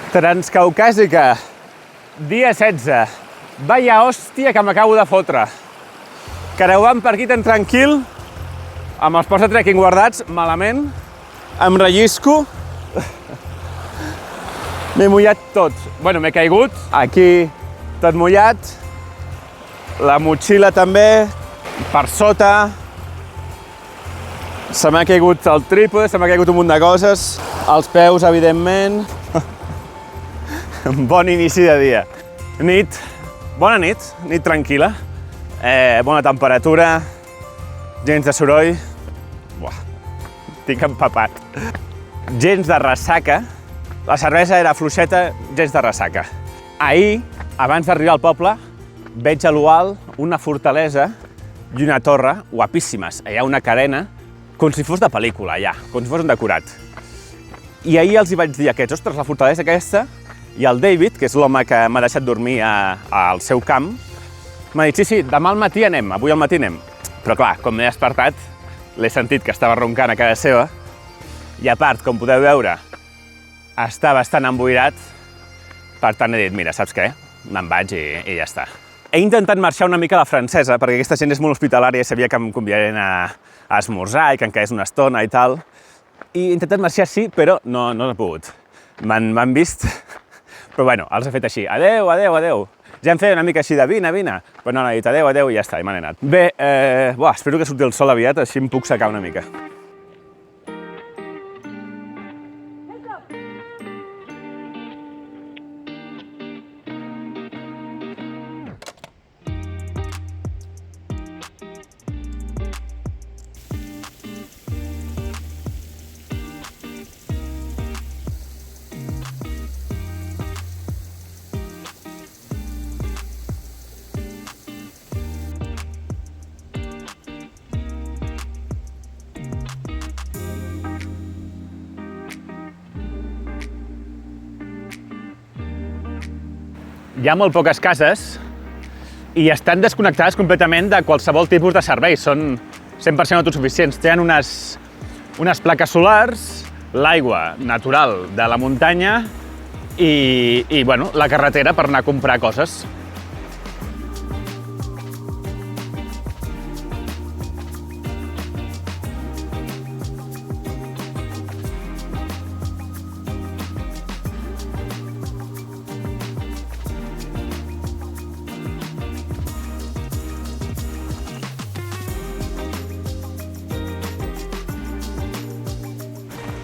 Transcaucàsica, dia 16. Vaya hòstia que m'acabo de fotre. Creuant per aquí tan tranquil, amb els ports de trekking guardats, malament, em rellisco. M'he mullat tot. Bueno, m'he caigut, aquí tot mullat, la motxilla també, per sota. Se m'ha caigut el trípode, se m'ha caigut un munt de coses, els peus, evidentment. Bon inici de dia. Bona nit tranquil·la, bona temperatura, gens de soroll. Buah, estic empapat. Gens de ressaca, la cervesa era fluixeta, gens de ressaca. Ahir, abans d'arribar al poble, veig a l'Ual una fortalesa i una torre guapíssimes. Hi ha una carena, com si fos de pel·lícula, allà, com si fos un decorat. I ahir els hi vaig dir a aquests, ostres, la fortalesa aquesta. I el David, que és l'home que m'ha deixat dormir al seu camp, m'ha dit, sí, demà al matí anem, avui al matí anem. Però clar, com m'he despertat, l'he sentit que estava roncant a casa seva, i a part, com podeu veure, està bastant emboirat, per tant he dit, mira, saps què? Me'n vaig i ja està. He intentat marxar una mica a la francesa, perquè aquesta gent és molt hospitalària i sabia que em convidarien a esmorzar i que em quedés una estona i tal. I he intentat marxar sí, però no he pogut. M'han vist. Però bueno, els he fet així, adeu. Ja em feia una mica així de vine. Però no, he dit adeu i ja està, i m'han anat. Bé, espero que surti el sol aviat, així em puc secar una mica. Hi ha molt poques cases i estan desconnectades completament de qualsevol tipus de servei. Són 100% autosuficients. Tenen unes plaques solars, l'aigua natural de la muntanya i bueno, la carretera per anar a comprar coses.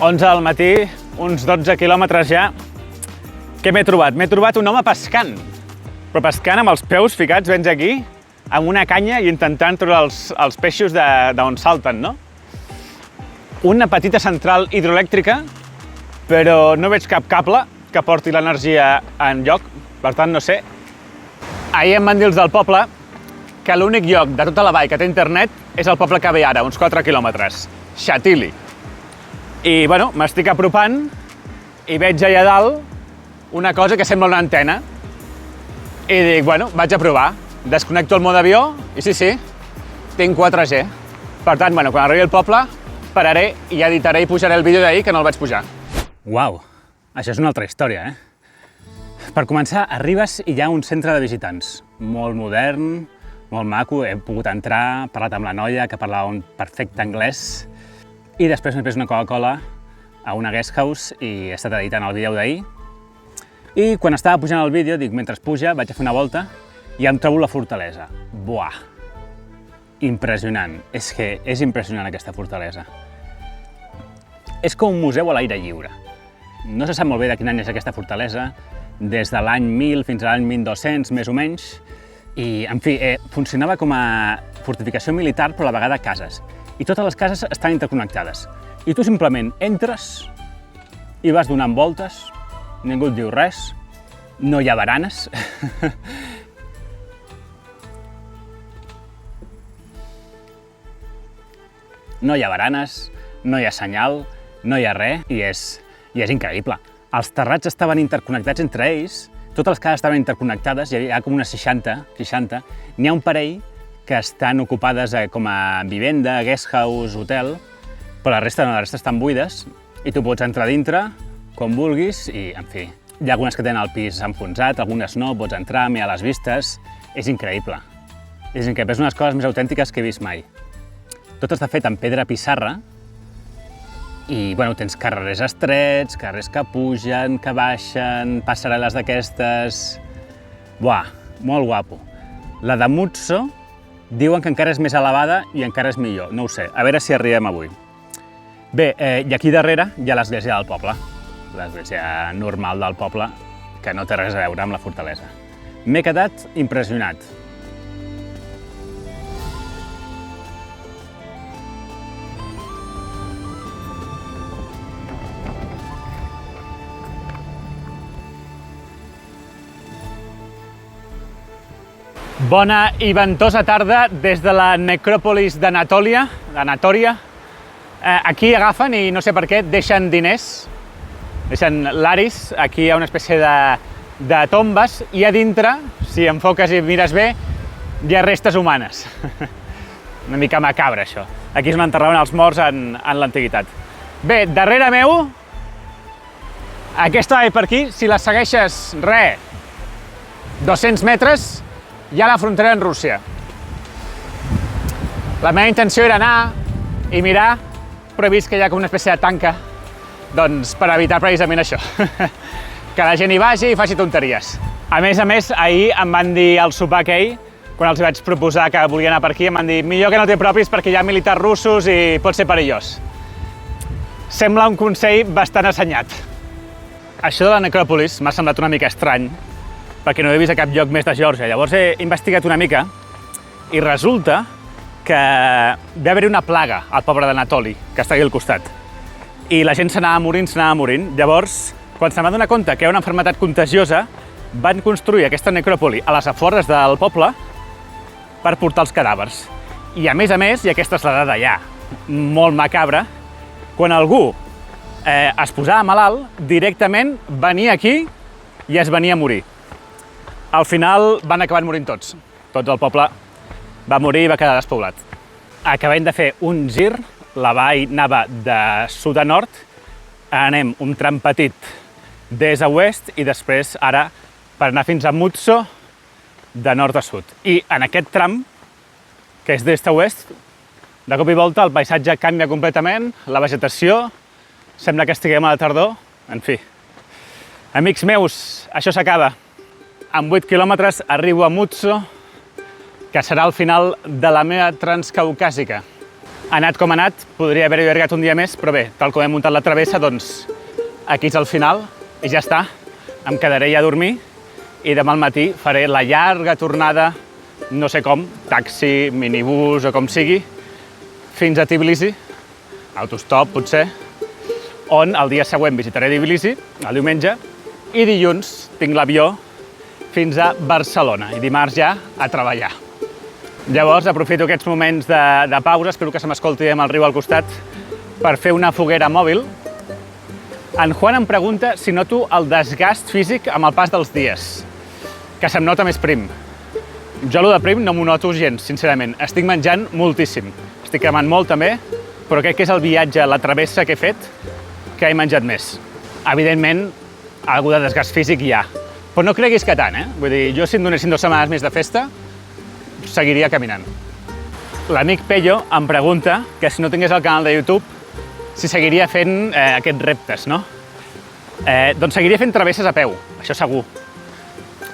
Onze al matí, uns 12 quilòmetres ja. Què m'he trobat? M'he trobat un home pescant. Però pescant amb els peus ficats ben aquí, amb una canya i intentant treure els peixos d'on salten, no? Una petita central hidroelèctrica, però no veig cap cable que porti l'energia enlloc, per tant no sé. Ahir em van dir els del poble que l'únic lloc de tota la vall que té internet és el poble que ve ara, uns 4 quilòmetres, Chantilly. I, bueno, m'estic apropant i veig allà dalt una cosa que sembla una antena. I dic, bueno, vaig a provar. Desconnecto el mode avió i sí, tinc 4G. Per tant, bueno, quan arribi al poble, pararé i editaré i pujaré el vídeo d'ahir que no el vaig pujar. Uau, això és una altra història, Per començar, arribes i hi ha un centre de visitants. Molt modern, molt maco, he pogut entrar, parlat amb la noia que parlava un perfecte anglès. I després m'he pres una Coca-Cola a una guest house i he estat editant el vídeo d'ahir. I quan estava pujant el vídeo, dic, mentre puja, vaig a fer una volta i em trobo la fortalesa. Buah! Impressionant. És que és impressionant aquesta fortalesa. És com un museu a l'aire lliure. No se sap molt bé de quin any és aquesta fortalesa, des de l'any 1000 fins a l'any 1200, més o menys. I, en fi, funcionava com a fortificació militar, però a la vegada cases. I totes les cases estan interconnectades. I tu simplement entres i vas donant voltes, ningú et diu res, no hi ha baranes. No hi ha baranes, no hi ha senyal, no hi ha res, i és increïble. Els terrats estaven interconnectats entre ells, totes les cases estaven interconnectades, hi ha com unes 60, n'hi ha un parell que estan ocupades com a vivenda, guest house, hotel, però la resta no, la resta estan buides i tu pots entrar dintre com vulguis i, en fi, Hi ha algunes que tenen el pis enfonsat, algunes no, pots entrar, mirar les vistes. És increïble. És increïble, és una de les coses més autèntiques que he vist mai. Tot està fet en pedra pissarra i bueno, tens carrers estrets, carrers que pugen, que baixen, passarel·les d'aquestes... Buah, molt guapo. La de Mutso diuen que encara és més elevada i encara és millor, no ho sé, a veure si arribem avui. Bé, i aquí darrere hi ha l'església del poble, l'església normal del poble, que no té res a veure amb la fortalesa. M'he quedat impressionat. Bona i ventosa tarda des de la necròpolis d'Anatòlia. Aquí agafen i no sé per què deixen diners, deixen laris. Aquí hi ha una espècie de tombes i a dintre, si enfoques i mires bé, hi ha restes humanes. Una mica macabre, això. Aquí és on enterraven els morts en l'antiguitat. Bé, darrere meu, aquesta per aquí, si la segueixes, 200 metres, hi ha la frontera amb Rússia. La meva intenció era anar i mirar, però he vist que hi ha com una espècie de tanca, doncs per evitar precisament això, que la gent hi vagi i faci tonteries. A més, ahir em van dir al sopar aquell, quan els vaig proposar que volia anar per aquí, em van dir millor que no t'hi apropis perquè hi ha militars russos i pot ser perillós. Sembla un consell bastant assenyat. Això de la necròpolis m'ha semblat una mica estrany, perquè no he vist a cap lloc més de Geòrgia. Llavors he investigat una mica i resulta que va haver-hi una plaga al poble d'Anatoli, que està aquí al costat. I la gent s'anava morint. Llavors, quan se'n va donar compte que era una malaltia contagiosa, van construir aquesta necròpoli a les afores del poble per portar els cadàvers. I a més, i aquesta és la dada ja molt macabra, quan algú es posava malalt, directament venia aquí i es venia a morir. Al final van acabar morint tots. Tot el poble va morir i va quedar despoblat. Acabem de fer un gir, la vall anava de sud a nord, anem un tram petit d'est a oest i després ara per anar fins a Mutso de nord a sud. I en aquest tram, que és d'est a oest, de cop i volta el paisatge canvia completament, la vegetació, sembla que estiguem a la tardor, en fi. Amics meus, això s'acaba. En 8 quilòmetres arribo a Mutso, que serà el final de la meva transcaucàsica. Ha anat com ha anat, podria haver-hi allargat un dia més, però bé, tal com he muntat la travessa, doncs aquí és el final i ja està. Em quedaré ja a dormir i demà al matí faré la llarga tornada, no sé com, taxi, minibús o com sigui, fins a Tbilisi, autostop potser, on el dia següent visitaré Tbilisi, el diumenge, i dilluns tinc l'avió fins a Barcelona i dimarts ja a treballar. Llavors aprofito aquests moments de pausa, espero que se m'escolti amb el riu al costat, per fer una foguera mòbil. En Juan em pregunta si noto el desgast físic amb el pas dels dies, que se'm nota més prim. Jo lo de prim no m'ho noto gens, sincerament. Estic menjant moltíssim, estic cremant molt també, però crec que és el viatge, la travessa que he fet, que he menjat més. Evidentment, algú de desgast físic hi ha, però no creguis que tant, Vull dir, jo si em donessin 2 setmanes més de festa, seguiria caminant. L'amic Pello em pregunta que si no tingués el canal de YouTube, si seguiria fent aquests reptes, no? Doncs seguiria fent travesses a peu, això segur.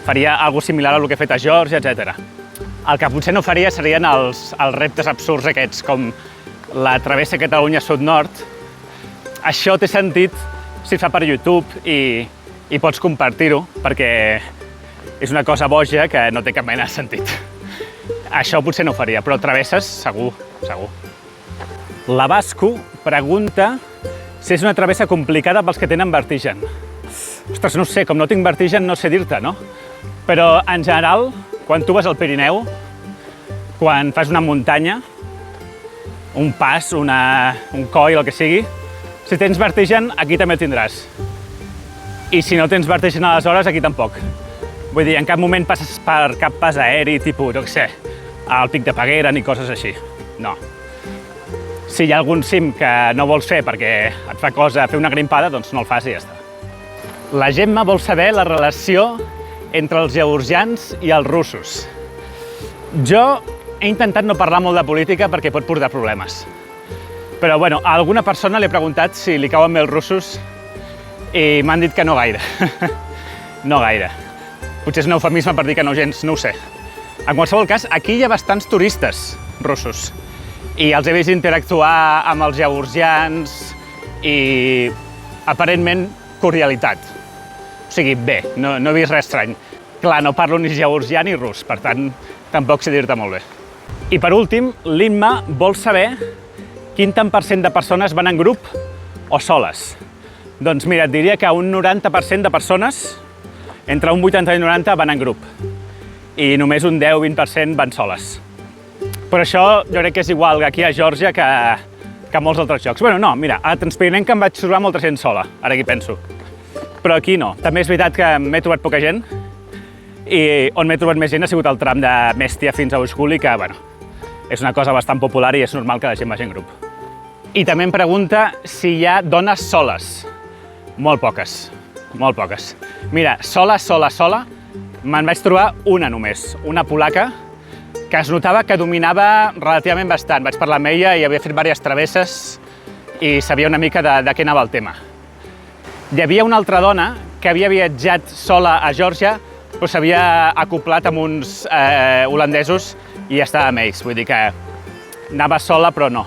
Faria alguna cosa similar al que he fet a Geòrgia, etc. El que potser no faria serien els reptes absurds aquests, com la travessa Catalunya Sud-Nord. Això té sentit si es fa per YouTube i pots compartir-ho, perquè és una cosa boja que no té cap mena de sentit. Això potser no ho faria, però travesses, segur. La Basco pregunta si és una travessa complicada pels que tenen vertigen. Ostres, no ho sé, com no tinc vertigen no sé dir-te, no? Però en general, quan tu vas al Pirineu, quan fas una muntanya, un pas, un coll, el que sigui, si tens vertigen, aquí també el tindràs. I si no tens vertigen aleshores, aquí tampoc. Vull dir, en cap moment passes per cap pas aeri, tipus, no sé, al Pic de Peguera ni coses així. No. Si hi ha algun cim que no vols fer perquè et fa cosa fer una grimpada, doncs no el fas i ja està. La Gemma vol saber la relació entre els georgians i els russos. Jo he intentat no parlar molt de política perquè pot portar problemes. Però bueno, a alguna persona li he preguntat si li cauen bé els russos i m'han dit que no gaire. No gaire. Potser és un eufemisme per dir que no gens, no ho sé. En qualsevol cas, aquí hi ha bastants turistes russos i els he vist interactuar amb els georgians i aparentment cordialitat. O sigui, bé, no he vist res estrany. Clar, no parlo ni georgià ni rus, per tant, tampoc sé dir-te molt bé. I per últim, l'Imma vol saber quin tant % de persones van en grup o soles. Doncs mira, et diria que un 90% de persones, entre un 80 i 90, van en grup. I només un 10-20% van soles. Però això jo crec que és igual aquí a Geòrgia que a molts altres llocs. Bueno, no, mira, a Transpirinenca em vaig trobar molta gent sola, ara que hi penso. Però aquí no. També és veritat que m'he trobat poca gent i on m'he trobat més gent ha sigut el tram de Mestia fins a Uxkuli, que, bueno, és una cosa bastant popular i és normal que la gent vagi en grup. I també em pregunta si hi ha dones soles. Molt poques, molt poques. Mira, sola, me'n vaig trobar una només, una polaca, que es notava que dominava relativament bastant. Vaig parlar amb ella i havia fet diverses travesses i sabia una mica de què anava el tema. Hi havia una altra dona que havia viatjat sola a Geòrgia, però s'havia acoplat amb uns holandesos i estava amb ells. Vull dir que anava sola, però no.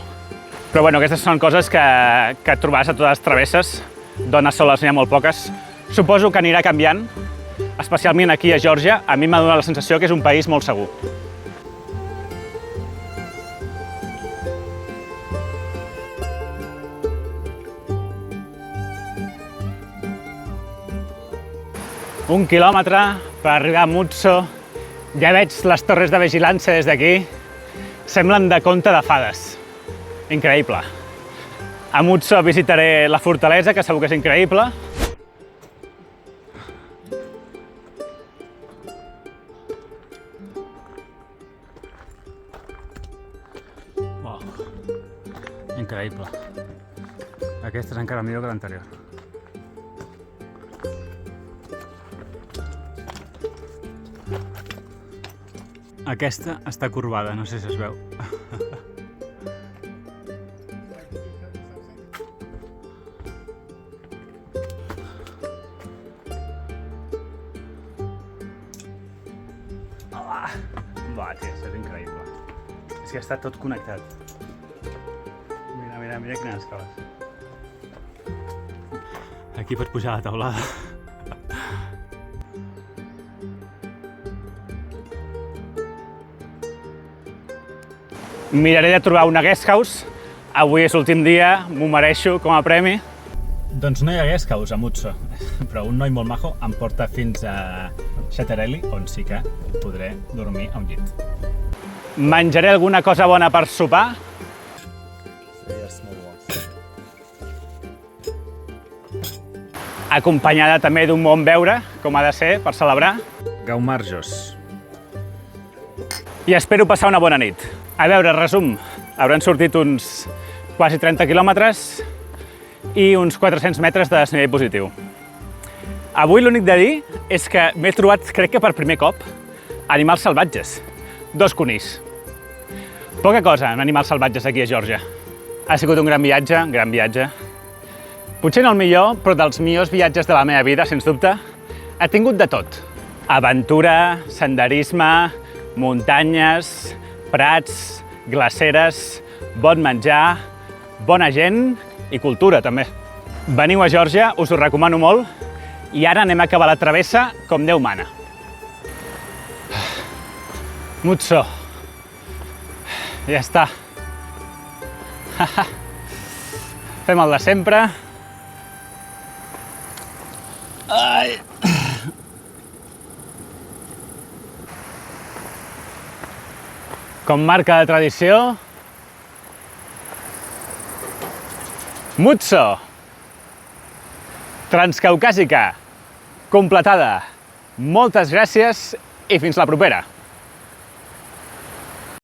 Però bueno, aquestes són coses que trobaràs a totes les travesses. Dones soles n'hi ha molt poques. Suposo que anirà canviant, especialment aquí a Geòrgia. A mi m'ha donat la sensació que és un país molt segur. Un quilòmetre per arribar a Mutso. Ja veig les torres de vigilància des d'aquí. Semblen de conte de fades. Increïble. A Mutso visitaré la fortalesa, que segur que és increïble. Wow. Increïble. Aquesta és encara millor que l'anterior. Aquesta està corbada, no sé si es veu. Va, tia, això és increïble. És que està tot connectat. Mira quines escales. Aquí pots pujar a la teulada. Miraré de trobar una guest house. Avui és l'últim dia, m'ho mereixo com a premi. Doncs no hi ha guest house a Mutso, però un noi molt majo em porta fins a Chaterelli, on sí que podré dormir a un llit. Menjaré alguna cosa bona per sopar. Acompanyada també d'un bon beure, com ha de ser, per celebrar. Gaumarjos. I espero passar una bona nit. A veure, resum, hauran sortit uns quasi 30 quilòmetres i uns 400 metres de desnivell positiu. Avui l'únic de dir és que m'he trobat, crec que per primer cop, animals salvatges. 2 conills. Poca cosa en animals salvatges aquí a Geòrgia. Ha sigut un gran viatge. Potser no el millor, però dels millors viatges de la meva vida, sens dubte, ha tingut de tot. Aventura, senderisme, muntanyes, prats, glaceres, bon menjar, bona gent i cultura, també. Veniu a Geòrgia, us ho recomano molt, i ara anem a acabar la travessa com Déu mana. Mutso. Ja està. Fem el de sempre. Ai. Com marca de tradició, Mutso, Transcaucàsica, completada. Moltes gràcies i fins la propera.